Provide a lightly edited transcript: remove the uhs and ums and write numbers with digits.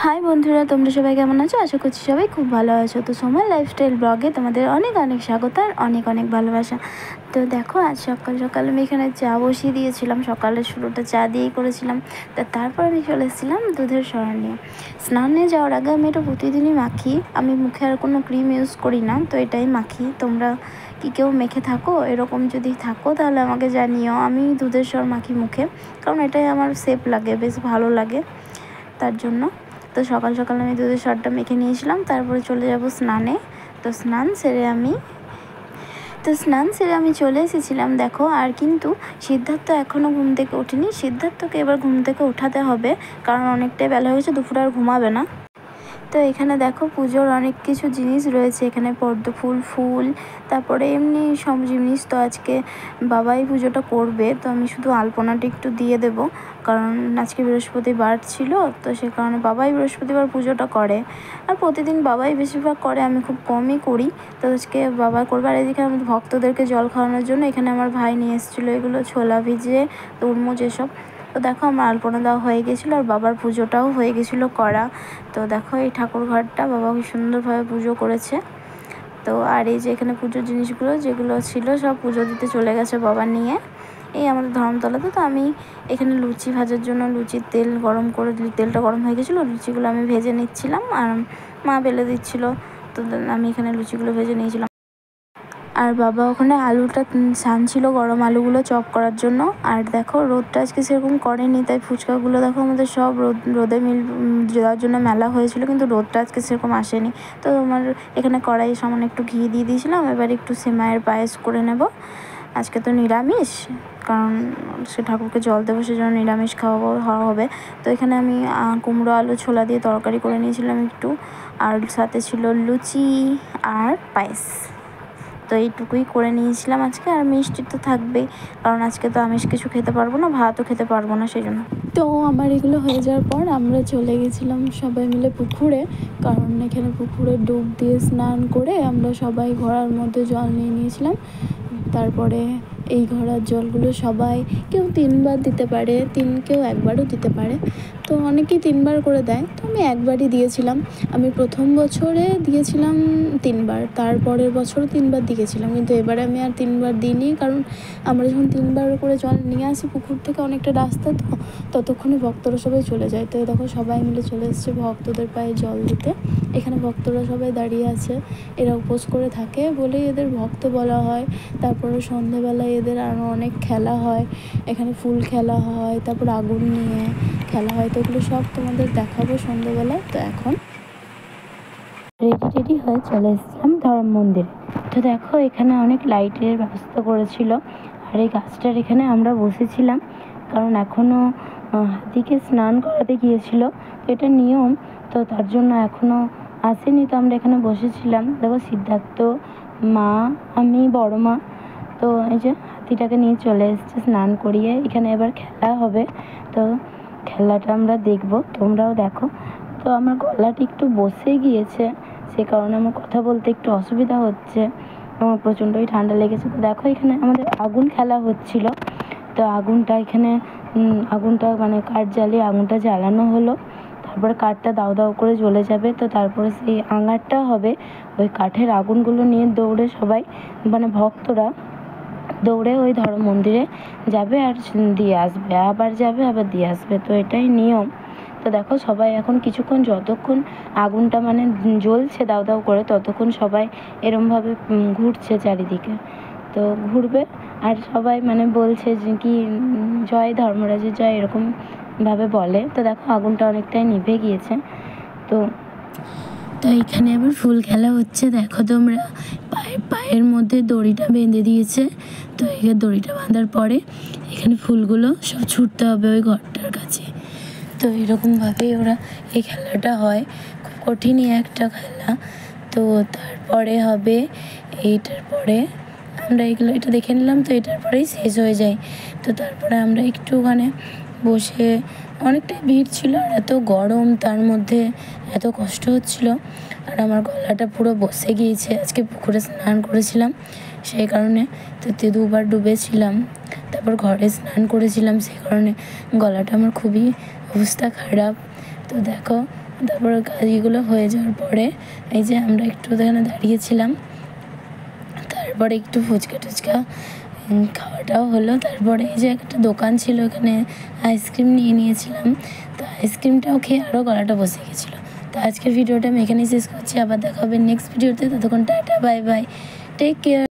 High বন্ধুরা, তোমরা সবাই কেমন আছো? আশা করছি সবাই খুব ভালো আছো। তো সময় লাইফস্টাইল ব্লগে তোমাদের অনেক অনেক স্বাগত আর অনেক অনেক ভালোবাসা। তো দেখো, আজ সকাল সকাল আমি এখানে চা বসিয়ে দিয়েছিলাম। সকালের শুরুটা চা দিয়েই করেছিলাম। তারপর আমি চলে এসেছিলাম দুধের সরা নিয়ে। স্নানে যাওয়ার আগে আমি এটা প্রতিদিনই মাখি। আমি মুখে আর কোনো ক্রিম ইউজ করি না, তো এটাই মাখি। তোমরা কি কেউ মেখে থাকো? এরকম যদি থাকো তাহলে আমাকে জানিও। আমি দুধের সর মাখি মুখে, কারণ এটাই আমার সেফ লাগে, বেশ ভালো লাগে তার জন্য। তো সকাল সকাল আমি দুধের সরটা মেখে নিয়েছিলাম। তারপরে চলে যাব স্নানে। তো স্নান সেরে আমি চলে এসেছিলাম। দেখো, আর কিন্তু সিদ্ধার্থ এখনও ঘুম থেকে ওঠেনি। সিদ্ধার্থকে এবার ঘুম থেকে ওঠাতে হবে, কারণ অনেকটাই বেলা হয়েছে, দুপুরে আর ঘুমাবে না। তো এখানে দেখো, পুজোর অনেক কিছু জিনিস রয়েছে। এখানে পদ্ম ফুল, তারপরে এমনি সব জিনিস। তো আজকে বাবাই পুজোটা করবে, তো আমি শুধু আলপনাটা একটু দিয়ে দেব, কারণ আজকে বৃহস্পতিবার ছিল। তো সে কারণে বাবাই বৃহস্পতিবার পুজোটা করে, আর প্রতিদিন বাবাই বেশিরভাগ করে, আমি খুব কমই করি। তো আজকে বাবা করবে। আর এদিকে আমি ভক্তদেরকে জল খাওয়ানোর জন্য এখানে আমার ভাই নিয়ে এসেছিলো এগুলো, ছোলা ভিজিয়ে, তরমুজ, এসব। তো দেখো, আমার আলপনা দেওয়া হয়ে গেছিলো, আর বাবার পুজোটাও হয়ে গেছিলো করা। তো দেখো, এই ঠাকুর ঘরটা বাবা খুব সুন্দরভাবে পুজো করেছে। তো আর এই যে এখানে পুজোর জিনিসগুলো যেগুলো ছিল সব পুজো দিতে চলে গেছে বাবা নিয়ে, এই আমাদের ধর্মতলাতে। তো আমি এখানে লুচি ভাজার জন্য লুচির তেলটা গরম হয়ে গেছিলো, লুচিগুলো আমি ভেজে নিচ্ছিলাম, আর মা বেলে দিচ্ছিলো। তো আমি এখানে লুচিগুলো ভেজে নিয়েছিলাম, আর বাবা ওখানে আলুটা ছানছিল, গরম আলুগুলো চপ করার জন্য। আর দেখো, রোদটা আজকে সেরকম করেনি, তাই ফুচকাগুলো দেখো আমাদের সব রোদে দেওয়ার জন্য মেলা হয়েছিল, কিন্তু রোদটা আজকে সেরকম আসেনি। তো আমার এখানে কড়াইয়ে সামান্য একটু ঘি দিয়ে দিয়েছিলাম। এবার একটু সেমাইয়ের পায়েস করে নেব। আজকে তো নিরামিষ, কারণ সে ঠাকুরকে জল দেবো, সেজন্য নিরামিষ খাওয়া হবে। তো এখানে আমি কুমড়ো আলু ছোলা দিয়ে তরকারি করে নিয়েছিলাম একটু, আর সাথে ছিল লুচি আর পায়েস। তো এইটুকুই করে নিয়েছিলাম আজকে। আর মিষ্টি তো থাকবেই, কারণ আজকে তো আমিষ কিছু খেতে পারবো না, ভাতও খেতে পারবো না, সেই জন্য। তো আমার এগুলো হয়ে যাওয়ার পর আমরা চলে গেছিলাম সবাই মিলে পুকুরে, কারণ এখানে পুকুরে ডুব দিয়ে স্নান করে আমরা সবাই ঘোড়ার মধ্যে জল নিয়ে নিয়েছিলাম। তারপরে এই ঘোড়ার জলগুলো সবাই কেউ 3বার দিতে পারে, কেউ একবারও দিতে পারে। তো অনেকেই 3বার করে দেয়, তো আমি একবারই দিয়েছিলাম। আমি প্রথম বছরে দিয়েছিলাম 3বার, তারপরের বছরও 3বার দিয়েছিলাম, কিন্তু এবারে আমি আর 3বার দিইনি, কারণ আমরা যখন 3বার করে জল নিয়ে আসি পুকুর থেকে, অনেকটা রাস্তা, তো ততক্ষণে ভক্তরা সবাই চলে যায়। তো দেখো, সবাই মিলে চলে এসেছে ভক্তদের পায়ে জল দিতে। এখানে ভক্তরা সবাই দাঁড়িয়ে আছে, এরা উপোস করে থাকে বলেই এদের ভক্ত বলা হয়। তারপরে সন্ধ্যেবেলায় এদের আরও অনেক খেলা হয়, এখানে ফুল খেলা হয়, তারপর আগুন নিয়ে খেলা হয়। তো এগুলো সব তোমাদের দেখাবো সন্ধ্যেবেলায়। তো এখন রেডি হয়ে চলে এসেছিলাম ধর্ম মন্দিরে। তো দেখো, এখানে অনেক লাইটের ব্যবস্থা করেছিল, আর এই গাছটার এখানে আমরা বসেছিলাম, কারণ এখনও হাতিকে স্নান করাতে গিয়েছিল, এটা নিয়ম। তো তার জন্য এখনও আসেনি, তো আমরা এখানে বসেছিলাম। দেখো, সিদ্ধার্থ, মা, আমি, বড় মা, তো এই যে হাতিটাকে নিয়ে চলে এসেছে স্নান করিয়ে। এখানে এবার খেলা হবে, তো খেলাটা আমরা দেখবো, তোমরাও দেখো। তো আমার গলাটা একটু বসে গিয়েছে, সে কারণে আমার কথা বলতে একটু অসুবিধা হচ্ছে, আমার প্রচণ্ডই ঠান্ডা লেগেছে। তো দেখো, এখানে আমাদের আগুন খেলা হচ্ছিল। তো আগুনটা মানে কাঠ জ্বালিয়ে আগুনটা জ্বালানো হলো। তারপরে কাঠটা দাউ দাউ করে জ্বলে যাবে। তো তারপরে সেই আঙারটা হবে, ওই কাঠের আগুনগুলো নিয়ে দৌড়ে সবাই, মানে ভক্তরা দৌড়ে ওই ধর্ম মন্দিরে যাবে, আর দিয়ে আসবে, আবার যাবে, আবার দিয়ে আসবে। তো এটাই নিয়ম। তো দেখো, সবাই এখন কিছুক্ষণ, যতক্ষণ আগুনটা মানে জ্বলছে দাউ দাউ করে, ততক্ষণ সবাই এরমভাবে ঘুরছে চারিদিকে। তো ঘুরবে, আর সবাই মানে বলছে যে কি জয় ধর্মরাজের জয়, এরকমভাবে বলে। তো দেখো, আগুনটা অনেকটাই নিভে গিয়েছে। তো এখানে আবার ফুল খেলা হচ্ছে। দেখো তোমরা, পায়ের মধ্যে দড়িটা বেঁধে দিয়েছে। তো এই দড়িটা বাঁধার পরে এখানে ফুলগুলো সব ছুটতে হবে ওই ঘরটার কাছে। তো এরকমভাবেই ওরা এই খেলাটা হয়, খুব কঠিনই একটা খেলা। তো তারপরে হবে, এইটার পরে আমরা এটা দেখে নিলাম, তো এটার পরেই শেষ হয়ে যায়। তো তারপরে আমরা একটু ওখানে বসে, অনেকটাই ভিড় ছিল, আর এত গরম, তার মধ্যে এত কষ্ট হচ্ছিল, আর আমার গলাটা পুরো বসে গিয়েছে। আজকে পুকুরে স্নান করেছিলাম, সেই কারণে তো 2বার ডুবেছিলাম, তারপর ঘরে স্নান করেছিলাম, সেই কারণে গলাটা আমার খুবই অবস্থা খারাপ। তো দেখো, তারপরে কাজগুলো হয়ে যাওয়ার পরে এই যে আমরা একটু এখানে দাঁড়িয়েছিলাম, তারপরে একটু ফুচকা টুচকা খাওয়াটাও হলো। তারপরে এই যে একটা দোকান ছিল, ওখানে আইসক্রিম নিয়ে নিয়েছিলাম। তো আইসক্রিমটাও খেয়ে আরও গলাটা বসে গেছিলো। তো আজকের ভিডিওটা আমি এখানেই শেষ করছি, আবার দেখা হবে নেক্সট ভিডিওতে। ততক্ষণ ta-ta, bye bye, take care.